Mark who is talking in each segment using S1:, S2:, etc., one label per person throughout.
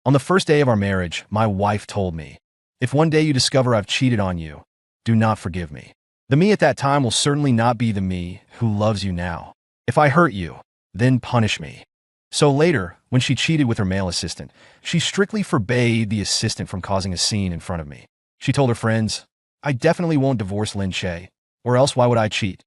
S1: On the first day of our marriage, my wife told me, if one day you discover I've cheated on you, do not forgive me. The me at that time will certainly not be the me who loves you now. If I hurt you, then punish me. So later, when she cheated with her male assistant, she strictly forbade the assistant from causing a scene in front of me. She told her friends, I definitely won't divorce Lin Che, or else why would I cheat?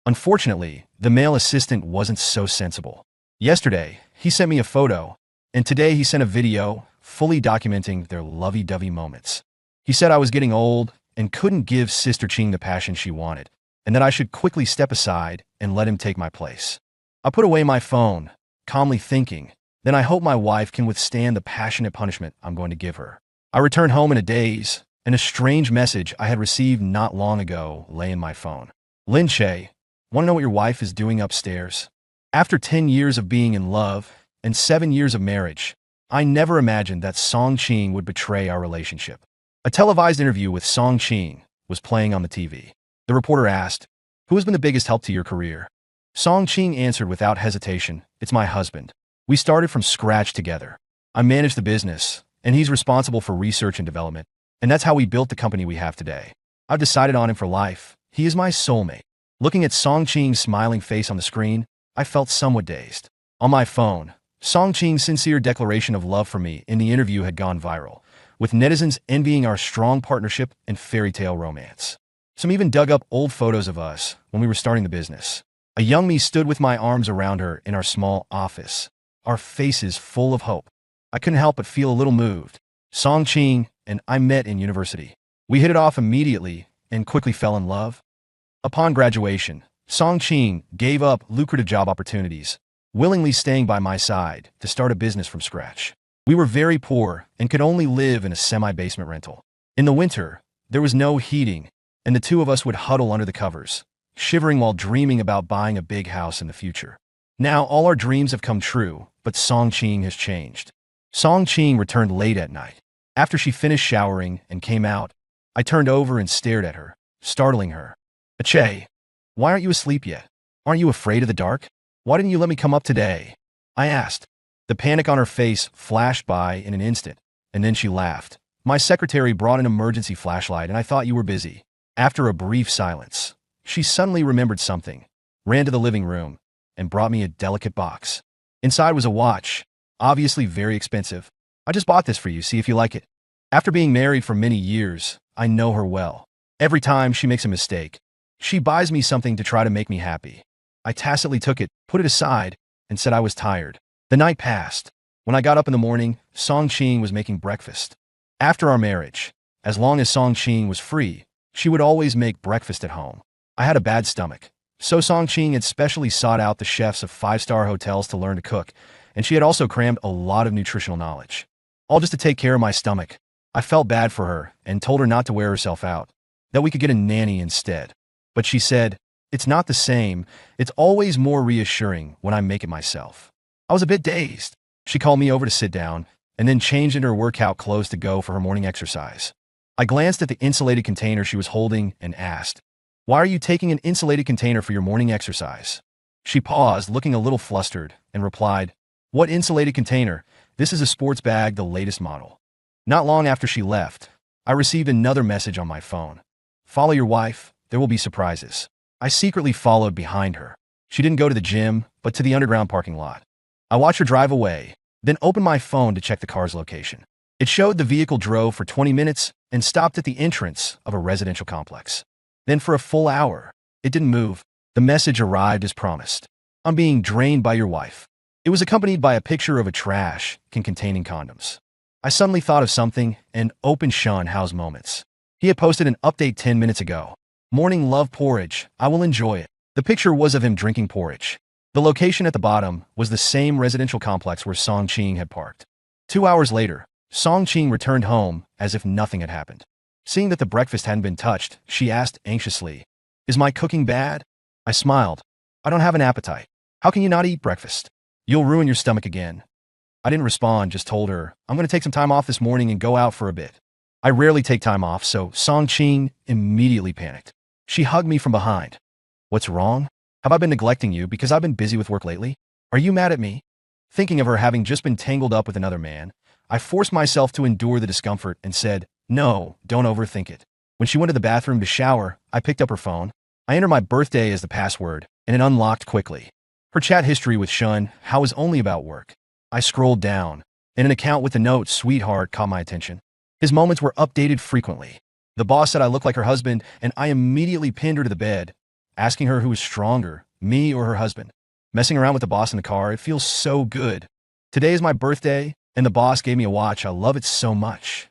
S1: Unfortunately, the male assistant wasn't so sensible. Yesterday, he sent me a photo, and today he sent a video fully documenting their lovey-dovey moments. He said I was getting old and couldn't give Sister Ching the passion she wanted, and that I should quickly step aside and let him take my place. I put away my phone, calmly thinking, then I hope my wife can withstand the passionate punishment I'm going to give her. I returned home in a daze, and a strange message I had received not long ago lay in my phone. Lin Che, want to know what your wife is doing upstairs? After 10 years of being in love and 7 years of marriage, I never imagined that Song Ching would betray our relationship. A televised interview with Song Ching was playing on the TV. The reporter asked, who has been the biggest help to your career? Song Ching answered without hesitation, it's my husband. We started from scratch together. I manage the business, and he's responsible for research and development, and that's how we built the company we have today. I've decided on him for life. He is my soulmate. Looking at Song Ching's smiling face on the screen, I felt somewhat dazed. On my phone, Song Ching's sincere declaration of love for me in the interview had gone viral, with netizens envying our strong partnership and fairy tale romance. Some even dug up old photos of us when we were starting the business. A young me stood with my arms around her in our small office, our faces full of hope. I couldn't help but feel a little moved. Song Ching and I met in university. We hit it off immediately and quickly fell in love. Upon graduation, Song Ching gave up lucrative job opportunities, willingly staying by my side to start a business from scratch. We were very poor and could only live in a semi-basement rental. In the winter, there was no heating, and the two of us would huddle under the covers, shivering while dreaming about buying a big house in the future. Now all our dreams have come true, but Song Ching has changed. Song Ching returned late at night. After she finished showering and came out, I turned over and stared at her, startling her. Che, why aren't you asleep yet? Aren't you afraid of the dark? Why didn't you let me come up today? I asked. The panic on her face flashed by in an instant, and then she laughed. My secretary brought an emergency flashlight and I thought you were busy. After a brief silence, she suddenly remembered something, ran to the living room, and brought me a delicate box. Inside was a watch, obviously very expensive. I just bought this for you, see if you like it. After being married for many years, I know her well. Every time she makes a mistake, she buys me something to try to make me happy. I tacitly took it, put it aside, and said I was tired. The night passed. When I got up in the morning, Song Ching was making breakfast. After our marriage, as long as Song Ching was free, she would always make breakfast at home. I had a bad stomach, so Song Ching had specially sought out the chefs of 5-star hotels to learn to cook, and she had also crammed a lot of nutritional knowledge. All just to take care of my stomach. I felt bad for her and told her not to wear herself out, that we could get a nanny instead. But she said, it's not the same. It's always more reassuring when I make it myself. I was a bit dazed. She called me over to sit down and then changed into her workout clothes to go for her morning exercise. I glanced at the insulated container she was holding and asked, why are you taking an insulated container for your morning exercise? She paused, looking a little flustered, and replied, what insulated container? This is a sports bag, the latest model. Not long after she left, I received another message on my phone. Follow your wife, there will be surprises. I secretly followed behind her. She didn't go to the gym, but to the underground parking lot. I watched her drive away, then opened my phone to check the car's location. It showed the vehicle drove for 20 minutes and stopped at the entrance of a residential complex. Then for a full hour, it didn't move. The message arrived as promised. I'm being drained by your wife. It was accompanied by a picture of a trash can containing condoms. I suddenly thought of something and opened Sean Howe's moments. He had posted an update 10 minutes ago. Morning love porridge, I will enjoy it. The picture was of him drinking porridge. The location at the bottom was the same residential complex where Song Ching had parked. 2 hours later, Song Ching returned home as if nothing had happened. Seeing that the breakfast hadn't been touched, she asked anxiously, is my cooking bad? I smiled. I don't have an appetite. How can you not eat breakfast? You'll ruin your stomach again. I didn't respond, just told her, I'm going to take some time off this morning and go out for a bit. I rarely take time off, so Song Ching immediately panicked. She hugged me from behind. What's wrong? Have I been neglecting you because I've been busy with work lately? Are you mad at me? Thinking of her having just been tangled up with another man, I forced myself to endure the discomfort and said, "No, don't overthink it." When she went to the bathroom to shower, I picked up her phone. I entered my birthday as the password, and it unlocked quickly. Her chat history with Shun Hao was only about work. I scrolled down, and an account with the note "Sweetheart" caught my attention. His moments were updated frequently. The boss said I looked like her husband, and I immediately pinned her to the bed, asking her who was stronger, me or her husband. Messing around with the boss in the car, it feels so good. Today is my birthday, and the boss gave me a watch. I love it so much.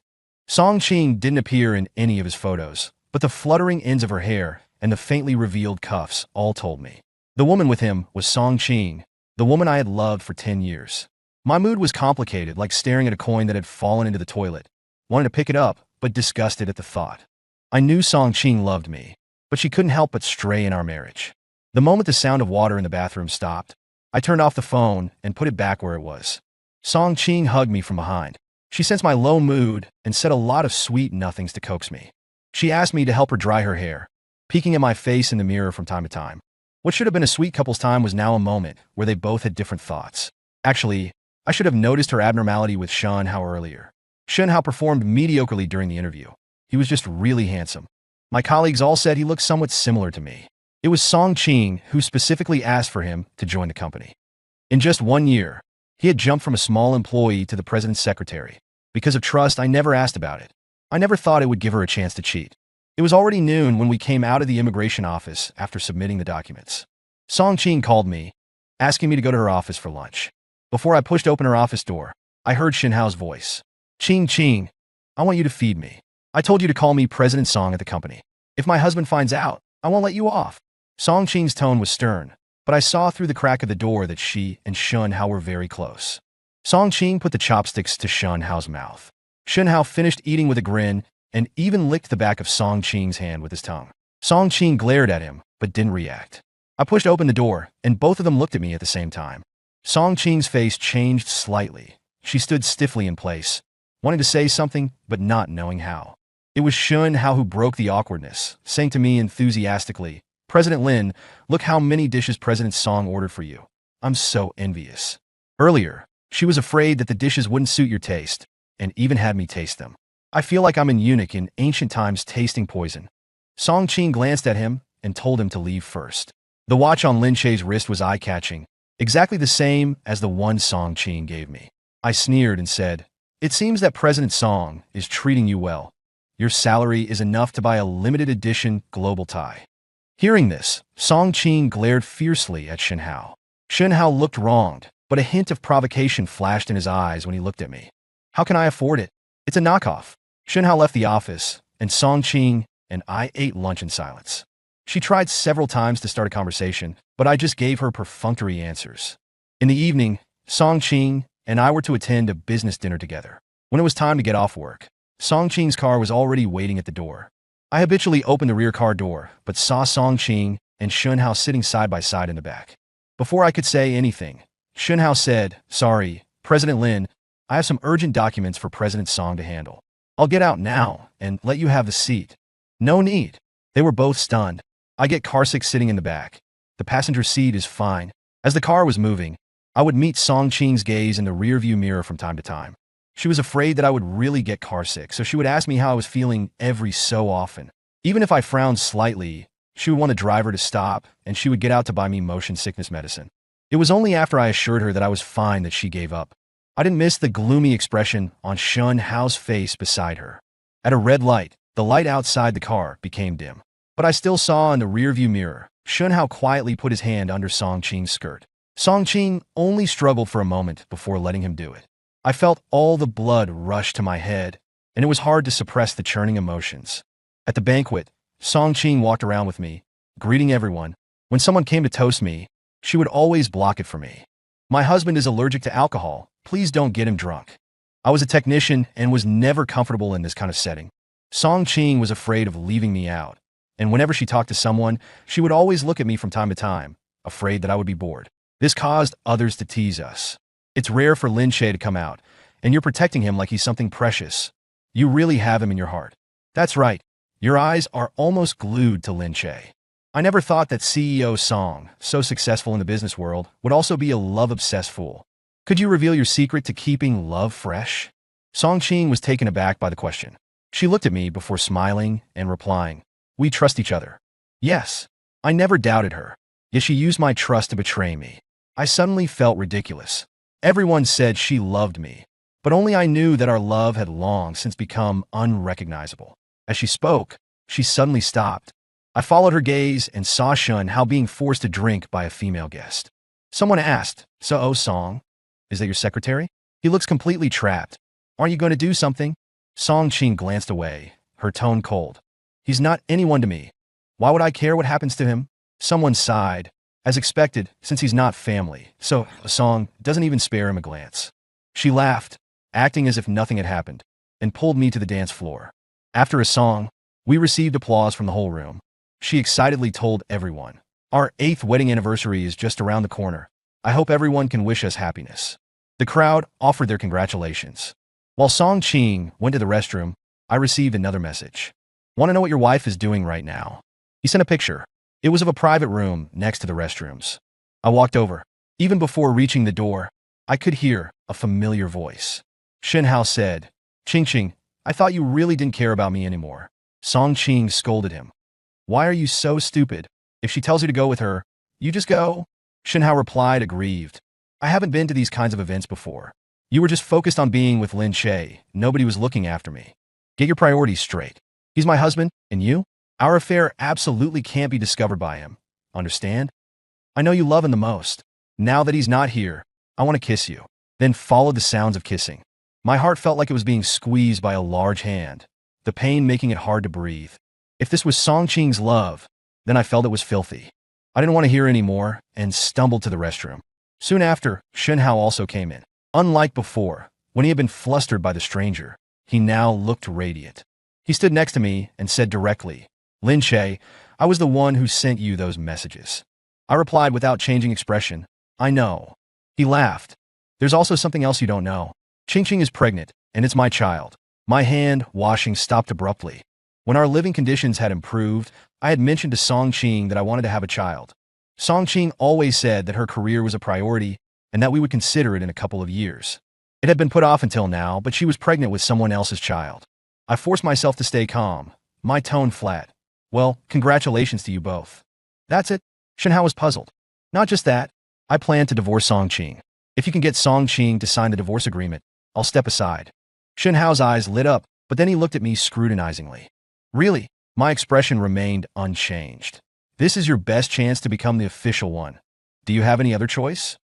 S1: Song Qing didn't appear in any of his photos, but the fluttering ends of her hair and the faintly revealed cuffs all told me. The woman with him was Song Qing, the woman I had loved for 10 years. My mood was complicated, like staring at a coin that had fallen into the toilet. Wanted to pick it up, but disgusted at the thought. I knew Song Qing loved me, but she couldn't help but stray in our marriage. The moment the sound of water in the bathroom stopped, I turned off the phone and put it back where it was. Song Qing hugged me from behind. She sensed my low mood and said a lot of sweet nothings to coax me. She asked me to help her dry her hair, peeking at my face in the mirror from time to time. What should have been a sweet couple's time was now a moment where they both had different thoughts. Actually, I should have noticed her abnormality with Shun Hao earlier. Shun Hao performed mediocrely during the interview. He was just really handsome. My colleagues all said he looked somewhat similar to me. It was Song Qing who specifically asked for him to join the company. In just 1 year, he had jumped from a small employee to the president's secretary. Because of trust, I never asked about it. I never thought it would give her a chance to cheat. It was already noon when we came out of the immigration office after submitting the documents. Song Qing called me, asking me to go to her office for lunch. Before I pushed open her office door, I heard Shin Hao's voice. Qing, I want you to feed me. I told you to call me President Song at the company. If my husband finds out, I won't let you off. Song Qing's tone was stern, but I saw through the crack of the door that she and Shun Hao were very close. Song Qing put the chopsticks to Shun Hao's mouth. Shun Hao finished eating with a grin and even licked the back of Song Qing's hand with his tongue. Song Qing glared at him, but didn't react. I pushed open the door, and both of them looked at me at the same time. Song Qing's face changed slightly. She stood stiffly in place, wanting to say something, but not knowing how. It was Shun Hao who broke the awkwardness, saying to me enthusiastically, "President Lin, look how many dishes President Song ordered for you. I'm so envious." Earlier, she was afraid that the dishes wouldn't suit your taste, and even had me taste them. I feel like I'm an eunuch in ancient times tasting poison. Song Qing glanced at him and told him to leave first. The watch on Lin Che's wrist was eye-catching, exactly the same as the one Song Qing gave me. I sneered and said, "It seems that President Song is treating you well. Your salary is enough to buy a limited edition global tie." Hearing this, Song Qing glared fiercely at Shin Hao. Shin Hao looked wronged, but a hint of provocation flashed in his eyes when he looked at me. "How can I afford it? It's a knockoff." Shin Hao left the office, and Song Qing and I ate lunch in silence. She tried several times to start a conversation, but I just gave her perfunctory answers. In the evening, Song Qing and I were to attend a business dinner together. When it was time to get off work, Song Qing's car was already waiting at the door. I habitually opened the rear car door, but saw Song Qing and Shun Hao sitting side by side in the back. Before I could say anything, Shun Hao said, "Sorry, President Lin, I have some urgent documents for President Song to handle. I'll get out now and let you have the seat." "No need." They were both stunned. I get carsick sitting in the back. The passenger seat is fine. As the car was moving, I would meet Song Qing's gaze in the rearview mirror from time to time. She was afraid that I would really get carsick, so she would ask me how I was feeling every so often. Even if I frowned slightly, she would want a driver to stop, and she would get out to buy me motion sickness medicine. It was only after I assured her that I was fine that she gave up. I didn't miss the gloomy expression on Shun Hao's face beside her. At a red light, the light outside the car became dim. But I still saw in the rearview mirror, Shun Hao quietly put his hand under Song Qing's skirt. Song Qing only struggled for a moment before letting him do it. I felt all the blood rush to my head, and it was hard to suppress the churning emotions. At the banquet, Song Qing walked around with me, greeting everyone. When someone came to toast me, she would always block it for me. "My husband is allergic to alcohol. Please don't get him drunk." I was a technician and was never comfortable in this kind of setting. Song Qing was afraid of leaving me out, and whenever she talked to someone, she would always look at me from time to time, afraid that I would be bored. This caused others to tease us. "It's rare for Lin Che to come out, and you're protecting him like he's something precious. You really have him in your heart." "That's right. Your eyes are almost glued to Lin Che." I never thought that CEO Song, so successful in the business world, would also be a love-obsessed fool. "Could you reveal your secret to keeping love fresh?" Song Qing was taken aback by the question. She looked at me before smiling and replying, "We trust each other." Yes, I never doubted her. Yet she used my trust to betray me. I suddenly felt ridiculous. Everyone said she loved me, but only I knew that our love had long since become unrecognizable. As she spoke, she suddenly stopped. I followed her gaze and saw Shun Hao being forced to drink by a female guest. Someone asked, "So, Song, is that your secretary? He looks completely trapped. Aren't you going to do something?" Song Qing glanced away, her tone cold. "He's not anyone to me. Why would I care what happens to him?" Someone sighed. "As expected, since he's not family, so Song doesn't even spare him a glance." She laughed, acting as if nothing had happened, and pulled me to the dance floor. After a song, we received applause from the whole room. She excitedly told everyone, "Our 8th wedding anniversary is just around the corner. I hope everyone can wish us happiness." The crowd offered their congratulations. While Song Qing went to the restroom, I received another message. "Want to know what your wife is doing right now?" He sent a picture. It was of a private room next to the restrooms. I walked over. Even before reaching the door, I could hear a familiar voice. Shen Hao said, "Qing Qing, I thought you really didn't care about me anymore." Song Qing scolded him. "Why are you so stupid? If she tells you to go with her, you just go." Shen Hao replied, aggrieved. "I haven't been to these kinds of events before. You were just focused on being with Lin Che. Nobody was looking after me. Get your priorities straight. He's my husband, and you? Our affair absolutely can't be discovered by him. Understand? I know you love him the most. Now that he's not here, I want to kiss you." Then followed the sounds of kissing. My heart felt like it was being squeezed by a large hand, the pain making it hard to breathe. If this was Song Qing's love, then I felt it was filthy. I didn't want to hear any more and stumbled to the restroom. Soon after, Shen Hao also came in. Unlike before, when he had been flustered by the stranger, he now looked radiant. He stood next to me and said directly, "Lin Che, I was the one who sent you those messages." I replied without changing expression, "I know." He laughed. "There's also something else you don't know. Qing Qing is pregnant, and it's my child." My hand washing stopped abruptly. When our living conditions had improved, I had mentioned to Song Qing that I wanted to have a child. Song Qing always said that her career was a priority and that we would consider it in a couple of years. It had been put off until now, but she was pregnant with someone else's child. I forced myself to stay calm, my tone flat. "Well, congratulations to you both." "That's it?" Shen Hao was puzzled. "Not just that. I plan to divorce Song Qing. If you can get Song Qing to sign the divorce agreement, I'll step aside." Shen Hao's eyes lit up, but then he looked at me scrutinizingly. "Really?" My expression remained unchanged. "This is your best chance to become the official one. Do you have any other choice?"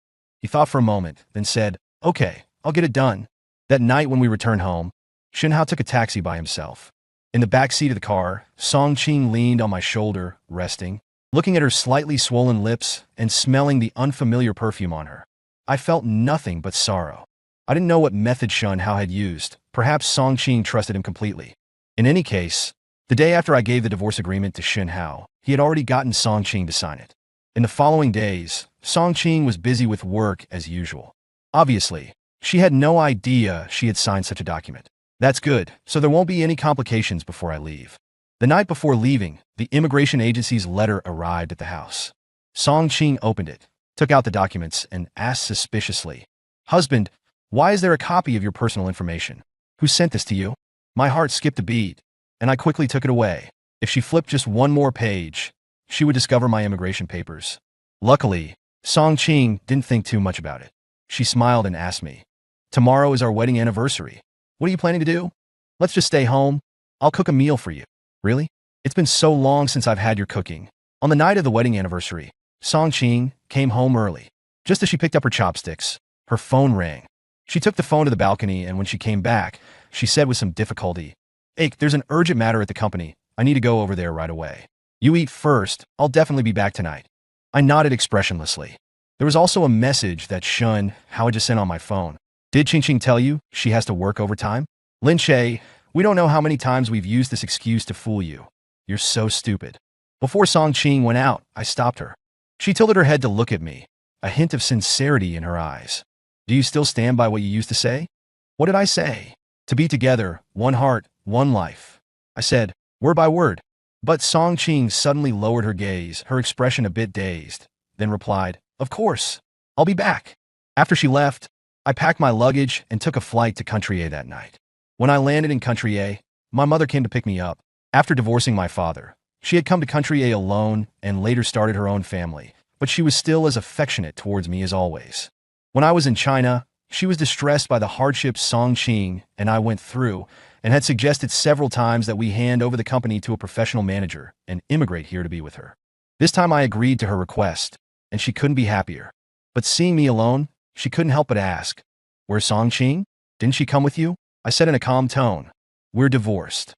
S1: He thought for a moment, then said, "Okay, I'll get it done." That night when we returned home, Shen Hao took a taxi by himself. In the back seat of the car, Song Qing leaned on my shoulder, resting, looking at her slightly swollen lips and smelling the unfamiliar perfume on her. I felt nothing but sorrow. I didn't know what method Shen Hao had used. Perhaps Song Qing trusted him completely. In any case, the day after I gave the divorce agreement to Shen Hao, he had already gotten Song Qing to sign it. In the following days, Song Qing was busy with work as usual. Obviously, she had no idea she had signed such a document. That's good, so there won't be any complications before I leave. The night before leaving, the immigration agency's letter arrived at the house. Song Qing opened it, took out the documents, and asked suspiciously, "Husband, why is there a copy of your personal information? Who sent this to you?" My heart skipped a beat, and I quickly took it away. If she flipped just one more page, she would discover my immigration papers. Luckily, Song Qing didn't think too much about it. She smiled and asked me, "Tomorrow is our wedding anniversary. What are you planning to do?" "Let's just stay home. I'll cook a meal for you." "Really? It's been so long since I've had your cooking." On the night of the wedding anniversary, Song Qing came home early. Just as she picked up her chopsticks, her phone rang. She took the phone to the balcony, and when she came back, she said with some difficulty, "Ake, there's an urgent matter at the company. I need to go over there right away. You eat first. I'll definitely be back tonight." I nodded expressionlessly. There was also a message that Shun Hao had just sent on my phone. "Did Qing Qing tell you she has to work overtime?" "Lin Che, we don't know how many times we've used this excuse to fool you. You're so stupid." Before Song Qing went out, I stopped her. She tilted her head to look at me, a hint of sincerity in her eyes. "Do you still stand by what you used to say?" "What did I say?" "To be together, one heart, one life." I said, word by word. But Song Qing suddenly lowered her gaze, her expression a bit dazed, then replied, "Of course. I'll be back." After she left, I packed my luggage and took a flight to Country A that night. When I landed in Country A, my mother came to pick me up. After divorcing my father, she had come to Country A alone and later started her own family, but she was still as affectionate towards me as always. When I was in China, she was distressed by the hardships Song Qing and I went through and had suggested several times that we hand over the company to a professional manager and immigrate here to be with her. This time I agreed to her request, and she couldn't be happier. But seeing me alone, she couldn't help but ask, "Where's Song Qing? Didn't she come with you?" I said in a calm tone, "We're divorced."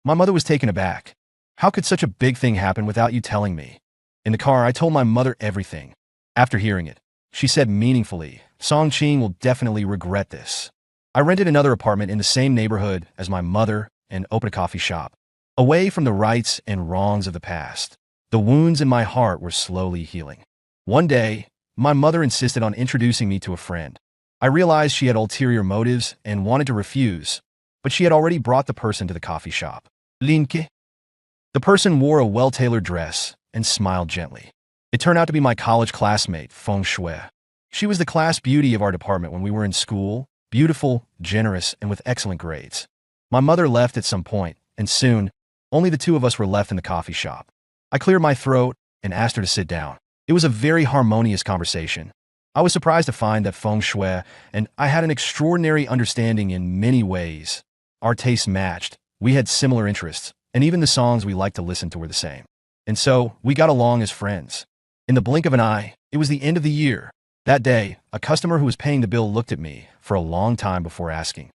S1: My mother was taken aback. "How could such a big thing happen without you telling me?" In the car, I told my mother everything. After hearing it, she said meaningfully, "Song Qing will definitely regret this." I rented another apartment in the same neighborhood as my mother and opened a coffee shop. Away from the rights and wrongs of the past, the wounds in my heart were slowly healing. One day, my mother insisted on introducing me to a friend. I realized she had ulterior motives and wanted to refuse, but she had already brought the person to the coffee shop. Linke. The person wore a well-tailored dress and smiled gently. It turned out to be my college classmate, Feng. She was the class beauty of our department when we were in school, beautiful, generous, and with excellent grades. My mother left at some point, and soon, only the two of us were left in the coffee shop. I cleared my throat and asked her to sit down. It was a very harmonious conversation. I was surprised to find that Feng and I had an extraordinary understanding in many ways. Our tastes matched, we had similar interests, and even the songs we liked to listen to were the same. And so, we got along as friends. In the blink of an eye, it was the end of the year. That day, a customer who was paying the bill looked at me for a long time before asking,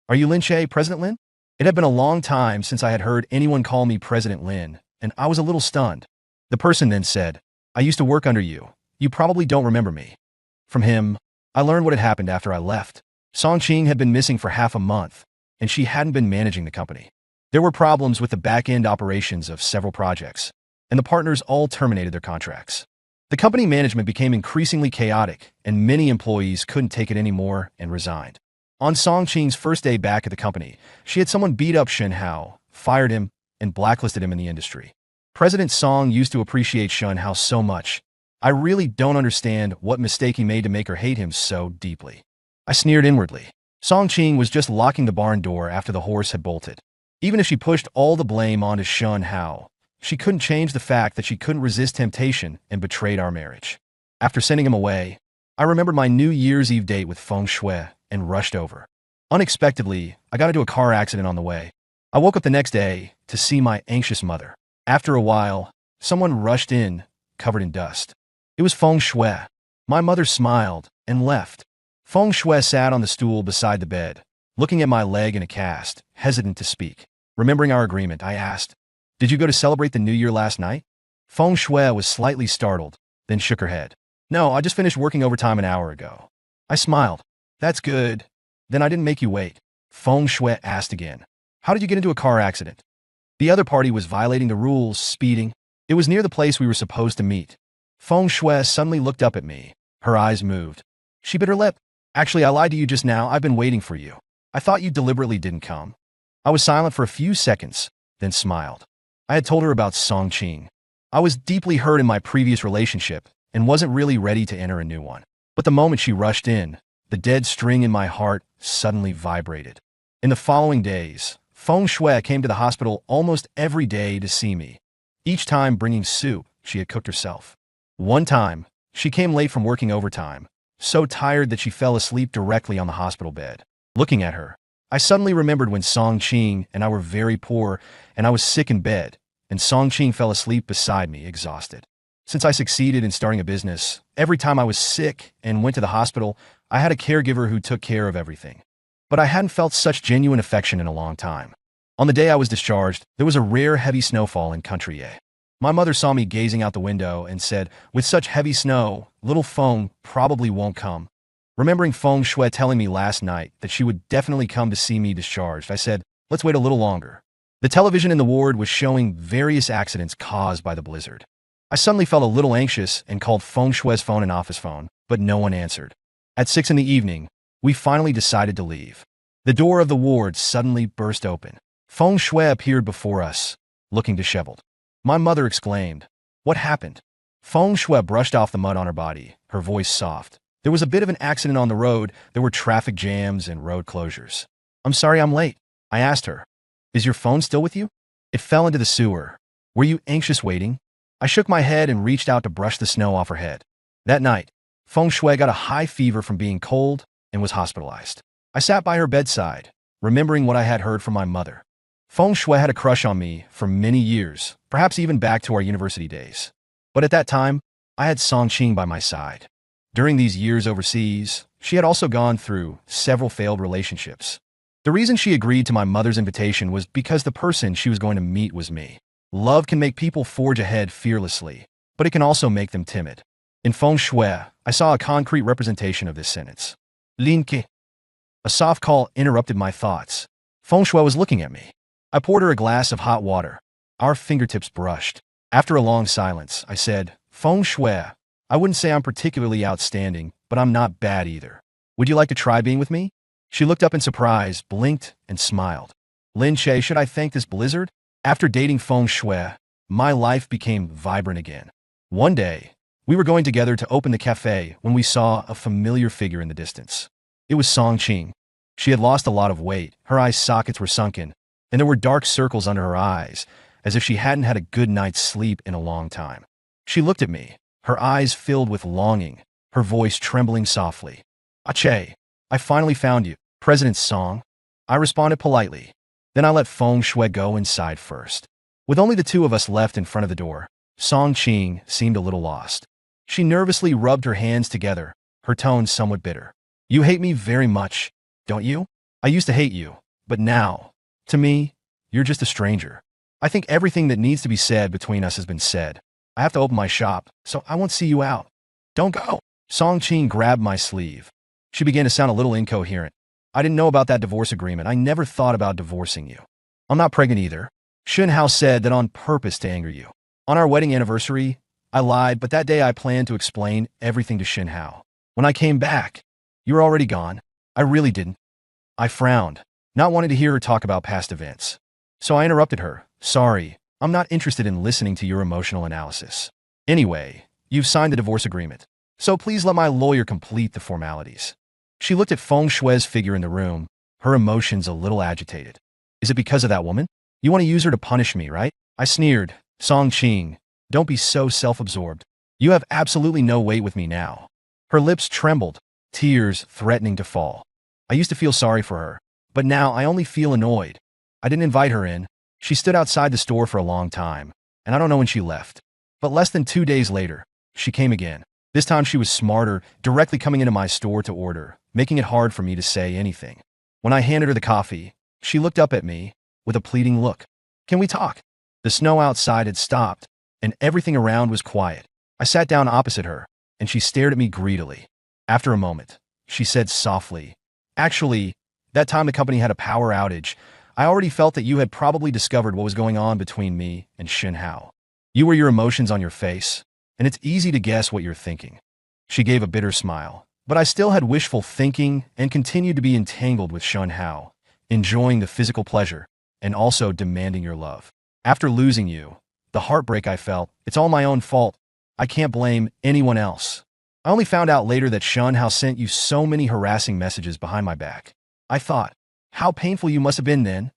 S1: "Are you Lin Che, President Lin?" It had been a long time since I had heard anyone call me President Lin, and I was a little stunned. The person then said, "I used to work under you. You probably don't remember me." From him, I learned what had happened after I left. Song Qing had been missing for half a month, and she hadn't been managing the company. There were problems with the back-end operations of several projects, and the partners all terminated their contracts. The company management became increasingly chaotic, and many employees couldn't take it anymore and resigned. On Song Qing's first day back at the company, she had someone beat up Shen Hao, fired him, and blacklisted him in the industry. President Song used to appreciate Shen Hao so much. I really don't understand what mistake he made to make her hate him so deeply. I sneered inwardly. Song Qing was just locking the barn door after the horse had bolted. Even if she pushed all the blame onto Shen Hao, she couldn't change the fact that she couldn't resist temptation and betrayed our marriage. After sending him away, I remembered my New Year's Eve date with Feng and rushed over. Unexpectedly, I got into a car accident on the way. I woke up the next day to see my anxious mother. After a while, someone rushed in, covered in dust. It was Feng. My mother smiled and left. Feng sat on the stool beside the bed, looking at my leg in a cast, hesitant to speak. Remembering our agreement, I asked, "Did you go to celebrate the New Year last night?" Feng was slightly startled, then shook her head. "No, I just finished working overtime an hour ago." I smiled. "That's good. Then I didn't make you wait." Feng asked again, "How did you get into a car accident?" The other party was violating the rules, speeding. It was near the place we were supposed to meet. Feng suddenly looked up at me. Her eyes moved. She bit her lip. "Actually, I lied to you just now. I've been waiting for you. I thought you deliberately didn't come." I was silent for a few seconds, then smiled. I had told her about Song Qing. I was deeply hurt in my previous relationship and wasn't really ready to enter a new one. But the moment she rushed in, the dead string in my heart suddenly vibrated. In the following days, Feng came to the hospital almost every day to see me, each time bringing soup she had cooked herself. One time, she came late from working overtime, so tired that she fell asleep directly on the hospital bed. Looking at her, I suddenly remembered when Song Qing and I were very poor and I was sick in bed, and Song Qing fell asleep beside me, exhausted. Since I succeeded in starting a business, every time I was sick and went to the hospital, I had a caregiver who took care of everything. But I hadn't felt such genuine affection in a long time. On the day I was discharged, there was a rare heavy snowfall in Country A. My mother saw me gazing out the window and said, "With such heavy snow, little Feng probably won't come." Remembering Feng telling me last night that she would definitely come to see me discharged, I said, "Let's wait a little longer." The television in the ward was showing various accidents caused by the blizzard. I suddenly felt a little anxious and called Feng phone and office phone, but no one answered. At 6 in the evening, we finally decided to leave. The door of the ward suddenly burst open. Feng appeared before us, looking disheveled. My mother exclaimed, "What happened?" Feng brushed off the mud on her body, her voice soft. There was a bit of an accident on the road. There were traffic jams and road closures. I'm sorry I'm late. I asked her. Is your phone still with you? It fell into the sewer. Were you anxious waiting? I shook my head and reached out to brush the snow off her head. That night, Feng got a high fever from being cold and was hospitalized. I sat by her bedside, remembering what I had heard from my mother. Feng had a crush on me for many years, perhaps even back to our university days. But at that time, I had Songqing by my side. During these years overseas, she had also gone through several failed relationships. The reason she agreed to my mother's invitation was because the person she was going to meet was me. Love can make people forge ahead fearlessly, but it can also make them timid. In Feng Shui, I saw a concrete representation of this sentence. Linke. A soft call interrupted my thoughts. Feng Shui was looking at me. I poured her a glass of hot water. Our fingertips brushed. After a long silence, I said, Feng Shui, I wouldn't say I'm particularly outstanding, but I'm not bad either. Would you like to try being with me? She looked up in surprise, blinked, and smiled. Lin Che, should I thank this blizzard? After dating Feng Shui, my life became vibrant again. One day, we were going together to open the cafe when we saw a familiar figure in the distance. It was Songqing. She had lost a lot of weight, her eye sockets were sunken, and there were dark circles under her eyes, as if she hadn't had a good night's sleep in a long time. She looked at me, her eyes filled with longing, her voice trembling softly. Ache, I finally found you, President Song. I responded politely. Then I let Feng Shui go inside first. With only the two of us left in front of the door, Songqing seemed a little lost. She nervously rubbed her hands together, her tone somewhat bitter. You hate me very much, don't you? I used to hate you, but now, to me, you're just a stranger. I think everything that needs to be said between us has been said. I have to open my shop, so I won't see you out. Don't go. Songqing grabbed my sleeve. She began to sound a little incoherent. I didn't know about that divorce agreement. I never thought about divorcing you. I'm not pregnant either. Xun Hao said that on purpose to anger you. On our wedding anniversary, I lied, but that day I planned to explain everything to Xun Hao. When I came back, you were already gone. I really didn't. I frowned, not wanting to hear her talk about past events. So I interrupted her. Sorry, I'm not interested in listening to your emotional analysis. Anyway, you've signed the divorce agreement, so please let my lawyer complete the formalities. She looked at Feng Shui's figure in the room, her emotions a little agitated. Is it because of that woman? You want to use her to punish me, right? I sneered. Songqing, don't be so self-absorbed. You have absolutely no weight with me now. Her lips trembled, tears threatening to fall. I used to feel sorry for her, but now I only feel annoyed. I didn't invite her in. She stood outside the store for a long time, and I don't know when she left. But less than 2 days later, she came again. This time she was smarter, directly coming into my store to order, making it hard for me to say anything. When I handed her the coffee, she looked up at me with a pleading look. Can we talk? The snow outside had stopped, and everything around was quiet. I sat down opposite her, and she stared at me greedily. After a moment, she said softly, Actually, that time the company had a power outage, I already felt that you had probably discovered what was going on between me and Xun Hao. You wear your emotions on your face, and it's easy to guess what you're thinking. She gave a bitter smile, but I still had wishful thinking and continued to be entangled with Xun Hao, enjoying the physical pleasure and also demanding your love. After losing you, the heartbreak I felt, it's all my own fault. I can't blame anyone else. I only found out later that Xun Hao sent you so many harassing messages behind my back. I thought, how painful you must have been then.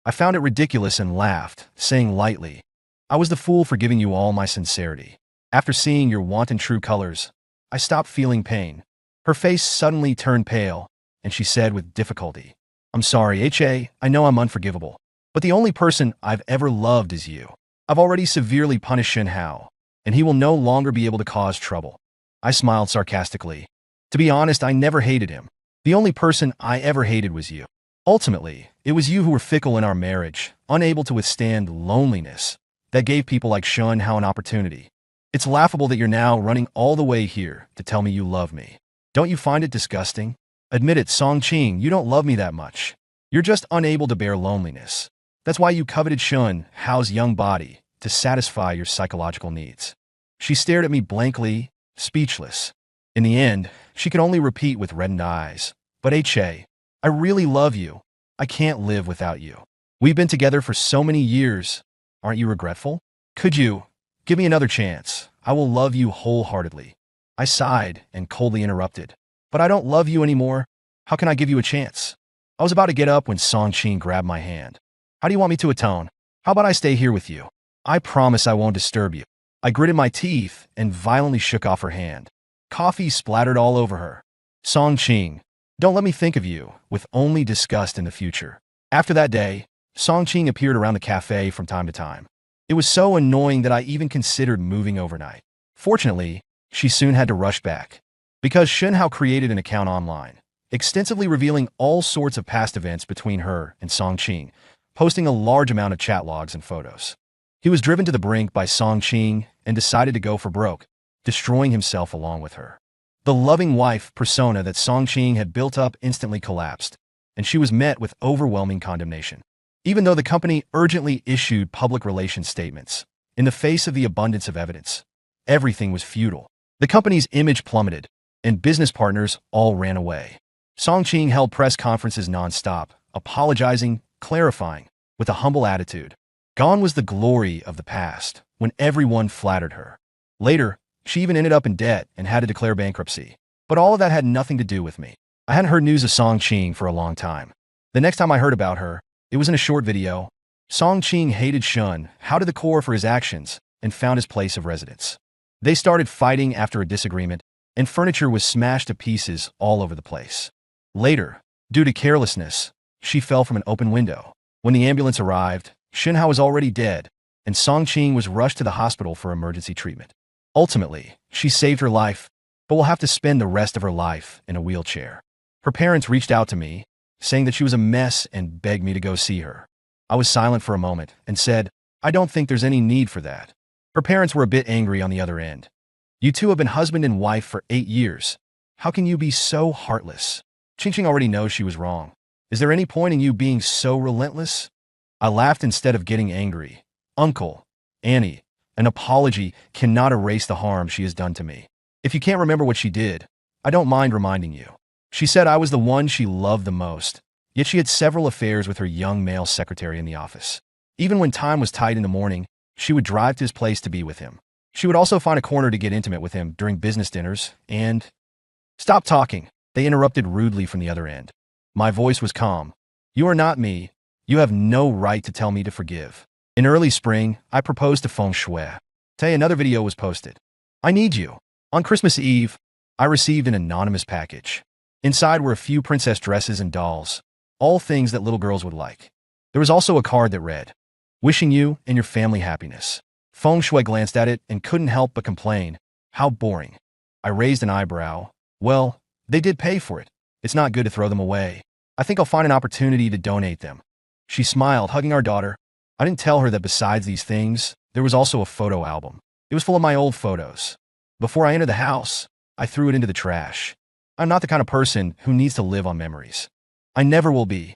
S1: I found it ridiculous and laughed, saying lightly, I was the fool for giving you all my sincerity. After seeing your wanton true colors, I stopped feeling pain. Her face suddenly turned pale, and she said with difficulty, I'm sorry, H.A., I know I'm unforgivable, but the only person I've ever loved is you. I've already severely punished Xun Hao, and he will no longer be able to cause trouble. I smiled sarcastically. To be honest, I never hated him. The only person I ever hated was you. Ultimately, it was you who were fickle in our marriage, unable to withstand loneliness, that gave people like Xun Hao an opportunity. It's laughable that you're now running all the way here to tell me you love me. Don't you find it disgusting? Admit it, Songqing, you don't love me that much. You're just unable to bear loneliness. That's why you coveted Xun Hao's young body, to satisfy your psychological needs. She stared at me blankly, speechless. In the end, she could only repeat with reddened eyes, but H.A., I really love you. I can't live without you. We've been together for so many years. Aren't you regretful? Could you give me another chance? I will love you wholeheartedly. I sighed and coldly interrupted. But I don't love you anymore. How can I give you a chance? I was about to get up when Song Qing grabbed my hand. How do you want me to atone? How about I stay here with you? I promise I won't disturb you. I gritted my teeth and violently shook off her hand. Coffee splattered all over her. Song Qing, don't let me think of you with only disgust in the future. After that day, Song Qing appeared around the cafe from time to time. It was so annoying that I even considered moving overnight. Fortunately, she soon had to rush back, because Shenhao created an account online, extensively revealing all sorts of past events between her and Song Qing, posting a large amount of chat logs and photos. He was driven to the brink by Song Qing and decided to go for broke, destroying himself along with her. The loving wife persona that Song Qing had built up instantly collapsed, and she was met with overwhelming condemnation. Even though the company urgently issued public relations statements, in the face of the abundance of evidence, everything was futile. The company's image plummeted, and business partners all ran away. Song Qing held press conferences nonstop, apologizing, clarifying, with a humble attitude. Gone was the glory of the past, when everyone flattered her. Later, she even ended up in debt and had to declare bankruptcy. But all of that had nothing to do with me. I hadn't heard news of Song Qing for a long time. The next time I heard about her, it was in a short video. Song Qing hated Shun, to the core for his actions, and found his place of residence. They started fighting after a disagreement, and furniture was smashed to pieces all over the place. Later, due to carelessness, she fell from an open window. When the ambulance arrived, Shenhao was already dead, and Song Qing was rushed to the hospital for emergency treatment. Ultimately, she saved her life, but will have to spend the rest of her life in a wheelchair. Her parents reached out to me, saying that she was a mess and begged me to go see her. I was silent for a moment and said, I don't think there's any need for that. Her parents were a bit angry on the other end. You two have been husband and wife for 8 years. How can you be so heartless? Qingqing already knows she was wrong. Is there any point in you being so relentless? I laughed instead of getting angry. Uncle, Annie, an apology cannot erase the harm she has done to me. If you can't remember what she did, I don't mind reminding you. She said I was the one she loved the most, yet she had several affairs with her young male secretary in the office. Even when time was tight in the morning, she would drive to his place to be with him. She would also find a corner to get intimate with him during business dinners, and... Stop talking, they interrupted rudely from the other end. My voice was calm. You are not me. You have no right to tell me to forgive. In early spring, I proposed to Feng. Today another video was posted. I need you. On Christmas Eve, I received an anonymous package. Inside were a few princess dresses and dolls, all things that little girls would like. There was also a card that read, wishing you and your family happiness. Feng Shui glanced at it and couldn't help but complain. How boring. I raised an eyebrow. Well, they did pay for it. It's not good to throw them away. I think I'll find an opportunity to donate them. She smiled, hugging our daughter. I didn't tell her that besides these things, there was also a photo album. It was full of my old photos. Before I entered the house, I threw it into the trash. I'm not the kind of person who needs to live on memories. I never will be.